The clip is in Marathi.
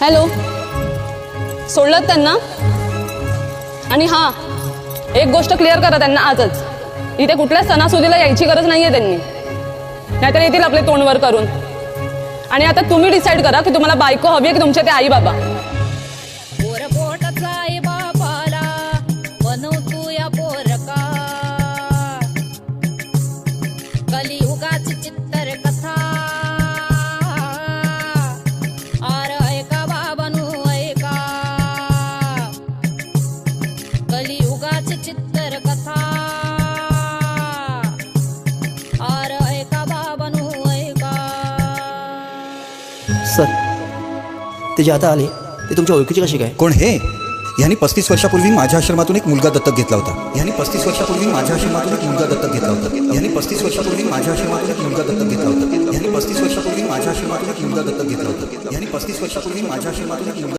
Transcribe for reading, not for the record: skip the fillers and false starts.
हॅलो, सोडलं त्यांना? आणि हां, एक गोष्ट क्लिअर करा त्यांना आजच, इथे कुठल्या सणासुदीला यायची गरज नाहीये त्यांनी, नाहीतर येतील आपले तोंडवर करून. आणि आता तुम्ही डिसाईड करा की तुम्हाला बायको हवी आहे की तुमचे ते आई बाबा. कलियुगाची चित्तर कथा आर ऐका बाबानू ऐका, कलियुगाची चित्तर कथा आर ऐका बाबानू ऐका. सर, ते जे आता आले ते तुमच्या ओळखीचे कसे काय? कोण हे? यांनी 35 वर्षापूर्वी माझ्या आश्रमातून एक मुलगा दत्तक घेतला होता. यांनी 35 वर्षापूर्वी माझ्या आश्रमातून एक मुलगा दत्तक घेतला होता. यांनी 35 वर्षापूर्वी माझ्या आश्रमातून एक मुलगा दत्तक घेतला होता. यांनी 35 वर्षापूर्वी माझ्या आश्रमातून एक मुलगा दत्तक घेतला होता. यांनी 35 वर्षापूर्वी माझ्या आश्रमातून एक मुलगा